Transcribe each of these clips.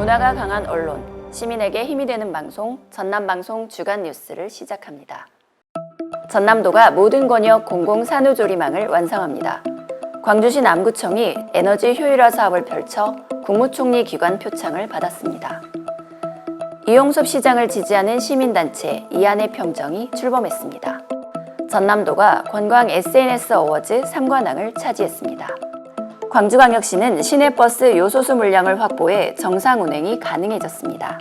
문화가 강한 언론, 시민에게 힘이 되는 방송, 전남방송 주간 뉴스를 시작합니다. 전남도가 모든 권역 공공산후조리망을 완성합니다. 광주시 남구청이 에너지 효율화 사업을 펼쳐 국무총리 기관 표창을 받았습니다. 이용섭 시장을 지지하는 시민단체 이안의 평정이 출범했습니다. 전남도가 관광 SNS 어워즈 3관왕을 차지했습니다. 광주광역시는 시내버스 요소수 물량을 확보해 정상 운행이 가능해졌습니다.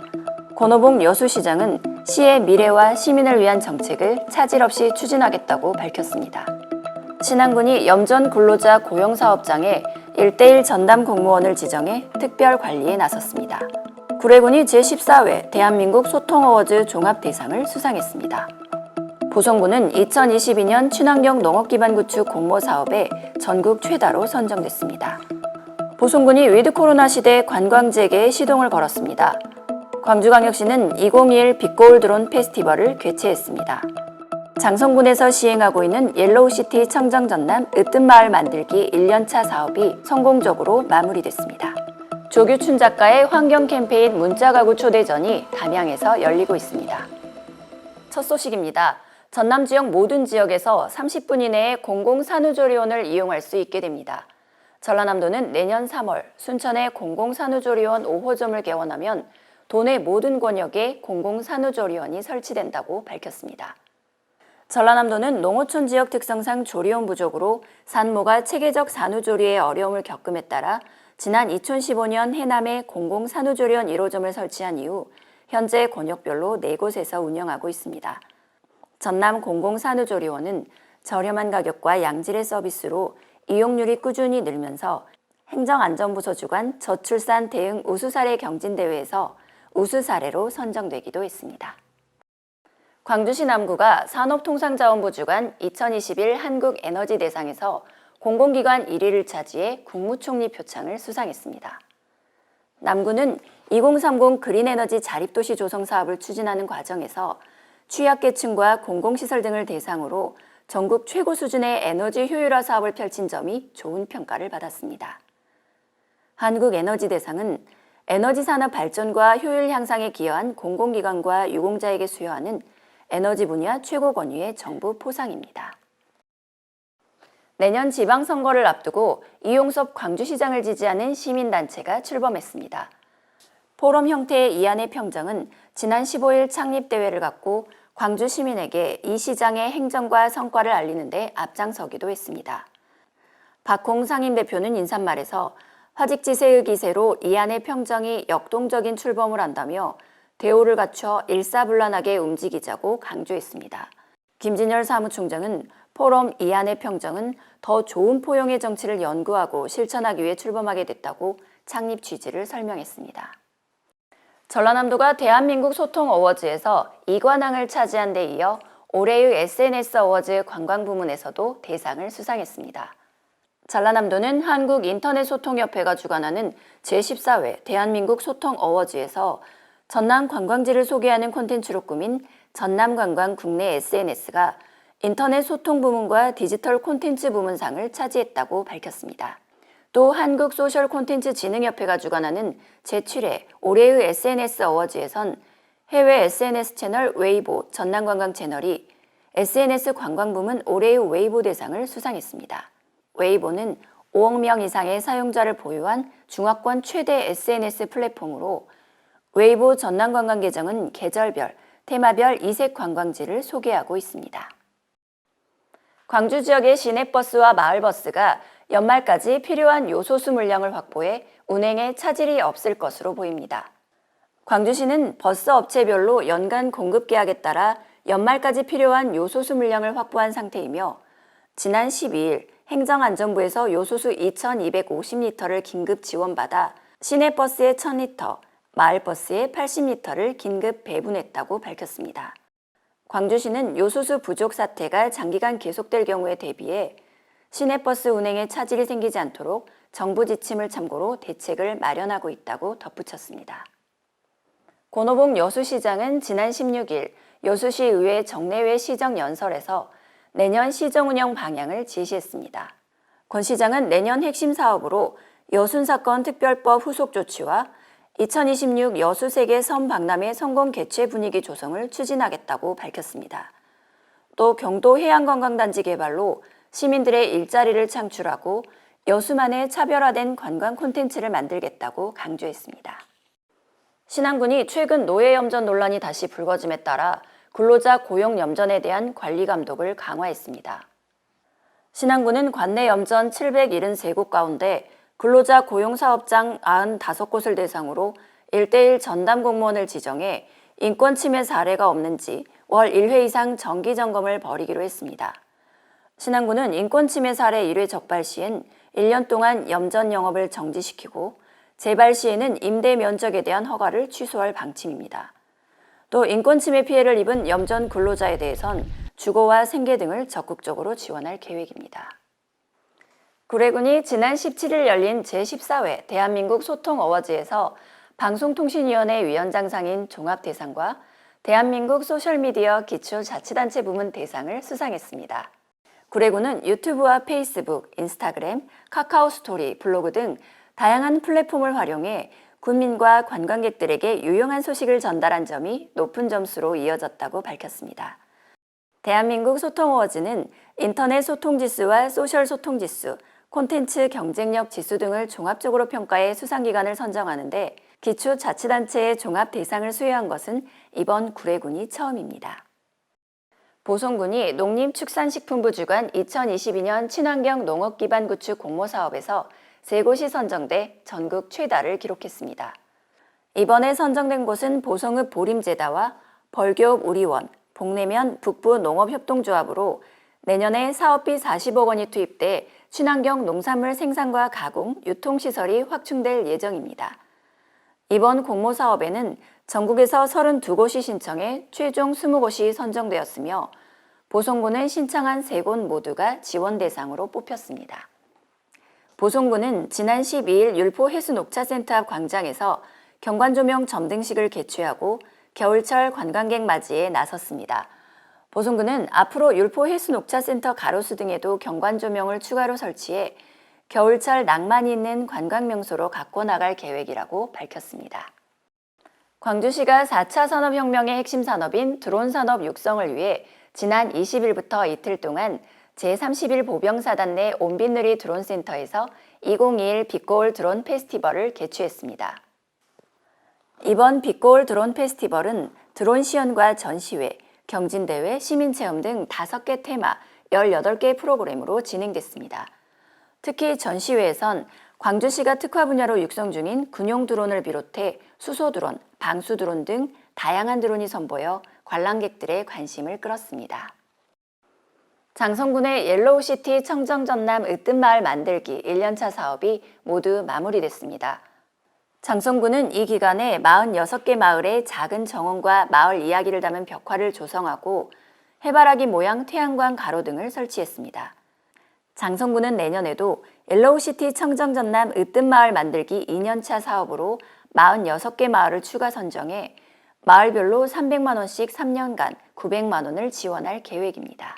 권오봉 여수시장은 시의 미래와 시민을 위한 정책을 차질 없이 추진하겠다고 밝혔습니다. 신안군이 염전 근로자 고용사업장에 1:1 전담 공무원을 지정해 특별 관리에 나섰습니다. 구례군이 제14회 대한민국 소통어워즈 종합대상을 수상했습니다. 보성군은 2022년 친환경 농업기반 구축 공모사업에 전국 최다로 선정됐습니다. 보성군이 위드 코로나 시대 관광재개에 시동을 걸었습니다. 광주광역시는 2021 빛거울 드론 페스티벌을 개최했습니다. 장성군에서 시행하고 있는 옐로우시티 청정전남 으뜸마을 만들기 1년차 사업이 성공적으로 마무리됐습니다. 조규춘 작가의 환경 캠페인 문자가구 초대전이 담양에서 열리고 있습니다. 첫 소식입니다. 전남 지역 모든 지역에서 30분 이내에 공공산후조리원을 이용할 수 있게 됩니다. 전라남도는 내년 3월 순천에 공공산후조리원 5호점을 개원하면 도내 모든 권역에 공공산후조리원이 설치된다고 밝혔습니다. 전라남도는 농어촌 지역 특성상 조리원 부족으로 산모가 체계적 산후조리에 어려움을 겪음에 따라 지난 2015년 해남에 공공산후조리원 1호점을 설치한 이후 현재 권역별로 4곳에서 운영하고 있습니다. 전남 공공산후조리원은 저렴한 가격과 양질의 서비스로 이용률이 꾸준히 늘면서 행정안전부서 주관 저출산 대응 우수사례 경진대회에서 우수사례로 선정되기도 했습니다. 광주시 남구가 산업통상자원부 주관 2021 한국에너지대상에서 공공기관 1위를 차지해 국무총리 표창을 수상했습니다. 남구는 2030 그린에너지 자립도시 조성 사업을 추진하는 과정에서 취약계층과 공공시설 등을 대상으로 전국 최고 수준의 에너지 효율화 사업을 펼친 점이 좋은 평가를 받았습니다. 한국에너지대상은 에너지 산업 발전과 효율 향상에 기여한 공공기관과 유공자에게 수여하는 에너지 분야 최고 권위의 정부 포상입니다. 내년 지방선거를 앞두고 이용섭 광주시장을 지지하는 시민단체가 출범했습니다. 포럼 형태의 이안의 평정은 지난 15일 창립대회를 갖고 광주 시민에게 이 시장의 행정과 성과를 알리는 데 앞장서기도 했습니다. 박홍 상임대표는 인사말에서 화직지세의 기세로 이안의 평정이 역동적인 출범을 한다며 대오를 갖춰 일사불란하게 움직이자고 강조했습니다. 김진열 사무총장은 포럼 이안의 평정은 더 좋은 포용의 정치를 연구하고 실천하기 위해 출범하게 됐다고 창립 취지를 설명했습니다. 전라남도가 대한민국 소통 어워즈에서 2관왕을 차지한 데 이어 올해의 SNS 어워즈 관광 부문에서도 대상을 수상했습니다. 전라남도는 한국인터넷소통협회가 주관하는 제14회 대한민국 소통 어워즈에서 전남 관광지를 소개하는 콘텐츠로 꾸민 전남관광 국내 SNS가 인터넷 소통 부문과 디지털 콘텐츠 부문상을 차지했다고 밝혔습니다. 또 한국소셜콘텐츠진흥협회가 주관하는 제7회 올해의 SNS 어워즈에선 해외 SNS 채널 웨이보 전남관광 채널이 SNS 관광 부문 올해의 웨이보 대상을 수상했습니다. 웨이보는 5억 명 이상의 사용자를 보유한 중화권 최대 SNS 플랫폼으로 웨이보 전남관광 계정은 계절별, 테마별 이색 관광지를 소개하고 있습니다. 광주 지역의 시내버스와 마을버스가 연말까지 필요한 요소수 물량을 확보해 운행에 차질이 없을 것으로 보입니다. 광주시는 버스 업체별로 연간 공급 계약에 따라 연말까지 필요한 요소수 물량을 확보한 상태이며 지난 12일 행정안전부에서 요소수 2,250리터를 긴급 지원받아 시내버스에 1,000리터, 마을버스에 80리터를 긴급 배분했다고 밝혔습니다. 광주시는 요소수 부족 사태가 장기간 계속될 경우에 대비해 시내버스 운행에 차질이 생기지 않도록 정부 지침을 참고로 대책을 마련하고 있다고 덧붙였습니다. 권오봉 여수시장은 지난 16일 여수시의회 정례회 시정연설에서 내년 시정운영 방향을 지시했습니다. 권 시장은 내년 핵심 사업으로 여순사건 특별법 후속 조치와 2026 여수세계 선박람회 성공 개최 분위기 조성을 추진하겠다고 밝혔습니다. 또 경도 해양관광단지 개발로 시민들의 일자리를 창출하고 여수만의 차별화된 관광 콘텐츠를 만들겠다고 강조했습니다. 신안군이 최근 노예염전 논란이 다시 불거짐에 따라 근로자 고용 염전에 대한 관리 감독을 강화했습니다. 신안군은 관내 염전 773곳 가운데 근로자 고용사업장 95곳을 대상으로 1:1 전담 공무원을 지정해 인권 침해 사례가 없는지 월 1회 이상 정기 점검을 벌이기로 했습니다. 신안군은 인권 침해 사례 1회 적발 시엔 1년 동안 염전 영업을 정지시키고 재발 시에는 임대 면적에 대한 허가를 취소할 방침입니다. 또 인권 침해 피해를 입은 염전 근로자에 대해선 주거와 생계 등을 적극적으로 지원할 계획입니다. 구례군이 지난 17일 열린 제14회 대한민국 소통 어워즈에서 방송통신위원회 위원장상인 종합대상과 대한민국 소셜미디어 기초자치단체 부문 대상을 수상했습니다. 구례군은 유튜브와 페이스북, 인스타그램, 카카오스토리, 블로그 등 다양한 플랫폼을 활용해 군민과 관광객들에게 유용한 소식을 전달한 점이 높은 점수로 이어졌다고 밝혔습니다. 대한민국 소통 어워즈는 인터넷 소통 지수와 소셜 소통 지수, 콘텐츠 경쟁력 지수 등을 종합적으로 평가해 수상기관을 선정하는데 기초자치단체의 종합 대상을 수여한 것은 이번 구례군이 처음입니다. 보성군이 농림축산식품부 주관 2022년 친환경 농업기반 구축 공모사업에서 3곳이 선정돼 전국 최다를 기록했습니다. 이번에 선정된 곳은 보성읍 보림제다와 벌교읍 우리원, 복내면 북부농업협동조합으로 내년에 사업비 40억 원이 투입돼 친환경 농산물 생산과 가공, 유통시설이 확충될 예정입니다. 이번 공모사업에는 전국에서 32곳이 신청해 최종 20곳이 선정되었으며 보성군은 신청한 3곳 모두가 지원 대상으로 뽑혔습니다. 보성군은 지난 12일 율포 해수녹차센터 앞 광장에서 경관조명 점등식을 개최하고 겨울철 관광객 맞이에 나섰습니다. 보성군은 앞으로 율포 해수녹차센터 가로수 등에도 경관조명을 추가로 설치해 겨울철 낭만이 있는 관광명소로 갖고 나갈 계획이라고 밝혔습니다. 광주시가 4차 산업혁명의 핵심 산업인 드론 산업 육성을 위해 지난 20일부터 이틀 동안 제31 보병사단 내 온빛누리 드론센터에서 2021 빛고울 드론 페스티벌을 개최했습니다. 이번 빛고울 드론 페스티벌은 드론 시연과 전시회, 경진대회, 시민체험 등 5개 테마 18개 프로그램으로 진행됐습니다. 특히 전시회에선 광주시가 특화 분야로 육성 중인 군용 드론을 비롯해 수소 드론, 방수 드론 등 다양한 드론이 선보여 관람객들의 관심을 끌었습니다. 장성군의 옐로우시티 청정전남 으뜸마을 만들기 1년차 사업이 모두 마무리됐습니다. 장성군은 이 기간에 46개 마을의 작은 정원과 마을 이야기를 담은 벽화를 조성하고 해바라기 모양 태양광 가로 등을 설치했습니다. 장성군은 내년에도 옐로우시티 청정전남 으뜸마을 만들기 2년차 사업으로 46개 마을을 추가 선정해 마을별로 300만 원씩 3년간 900만 원을 지원할 계획입니다.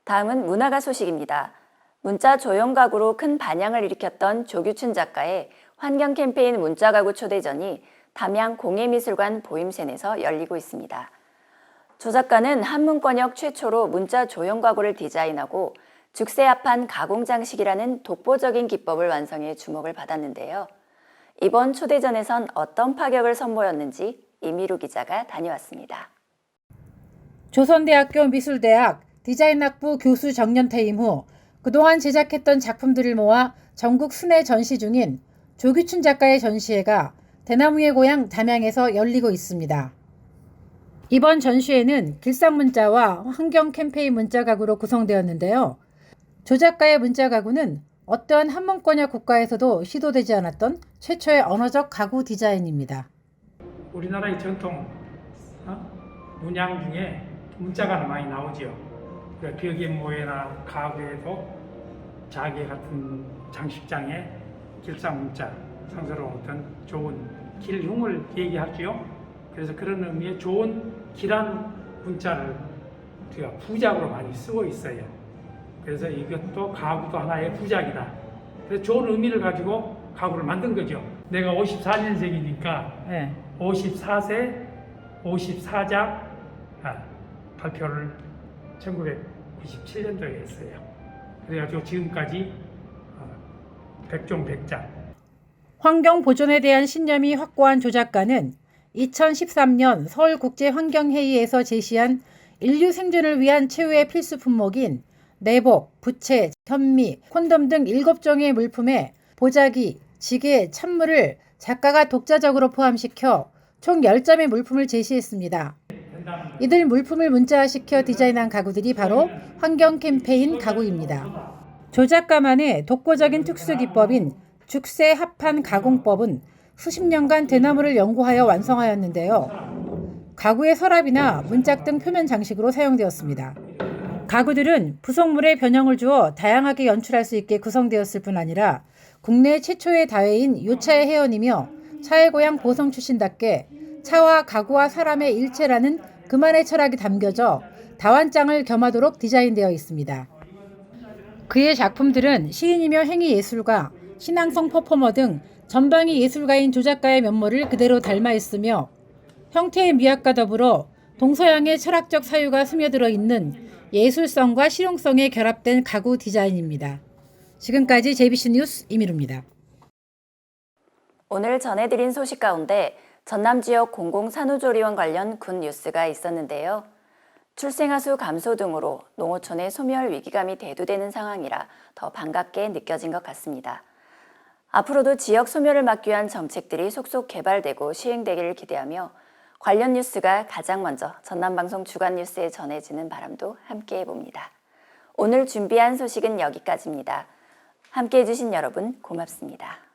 다음은 문화가 소식입니다. 문자 조형가구로 큰 반향을 일으켰던 조규춘 작가의 환경 캠페인 문자가구 초대전이 담양 공예미술관 보임센에서 열리고 있습니다. 조 작가는 한문권역 최초로 문자 조형가구를 디자인하고 죽새합판 가공장식이라는 독보적인 기법을 완성해 주목을 받았는데요. 이번 초대전에선 어떤 파격을 선보였는지 이미루 기자가 다녀왔습니다. 조선대학교 미술대학 디자인학부 교수 정년 퇴임 후 그동안 제작했던 작품들을 모아 전국 순회 전시 중인 조규춘 작가의 전시회가 대나무의 고향 담양에서 열리고 있습니다. 이번 전시회는 길상문자와 환경 캠페인 문자가구로 구성되었는데요. 조 작가의 문자가구는 어떠한 한문권역 국가에서도 시도되지 않았던 최초의 언어적 가구 디자인입니다. 우리나라의 전통 문양 중에 문자가 많이 나오죠. 그러니까 벽에모에나 가구에도 자개 같은 장식장에 길상문자, 상서로운 어떤 좋은 길흉을 얘기하죠. 그래서 그런 의미의 좋은 길한 문자를 우리가 부작으로 많이 쓰고 있어요. 그래서 이것도 가구도 하나의 부작이다. 그래서 좋은 의미를 가지고 가구를 만든 거죠. 내가 54년생이니까 네. 54세 54작 발표를 1997년도에 했어요. 그래가지고 지금까지 100종 100작. 환경 보존에 대한 신념이 확고한 조 작가는 2013년 서울국제환경회의에서 제시한 인류 생존을 위한 최후의 필수 품목인 내복, 부채, 현미, 콘돔 등 7종의 물품에 보자기, 지게, 찬물을 작가가 독자적으로 포함시켜 총 10점의 물품을 제시했습니다. 이들 물품을 문자화시켜 디자인한 가구들이 바로 환경 캠페인 가구입니다. 조 작가만의 독보적인 특수기법인 죽새 합판 가공법은 수십 년간 대나무를 연구하여 완성하였는데요. 가구의 서랍이나 문짝 등 표면 장식으로 사용되었습니다. 가구들은 부속물에 변형을 주어 다양하게 연출할 수 있게 구성되었을 뿐 아니라 국내 최초의 다회인 요차의 회원이며 차의 고향 보성 출신답게 차와 가구와 사람의 일체라는 그만의 철학이 담겨져 다완장을 겸하도록 디자인되어 있습니다. 그의 작품들은 시인이며 행위예술가, 신앙성 퍼포머 등 전방위 예술가인 조 작가의 면모를 그대로 닮아 있으며 형태의 미학과 더불어 동서양의 철학적 사유가 스며들어 있는 예술성과 실용성에 결합된 가구 디자인입니다. 지금까지 JBC 뉴스 이미루입니다. 오늘 전해드린 소식 가운데 전남 지역 공공산후조리원 관련 군 뉴스가 있었는데요. 출생아 수 감소 등으로 농어촌의 소멸 위기감이 대두되는 상황이라 더 반갑게 느껴진 것 같습니다. 앞으로도 지역 소멸을 막기 위한 정책들이 속속 개발되고 시행되기를 기대하며 관련 뉴스가 가장 먼저 전남방송 주간 뉴스에 전해지는 바람도 함께해 봅니다. 오늘 준비한 소식은 여기까지입니다. 함께해 주신 여러분 고맙습니다.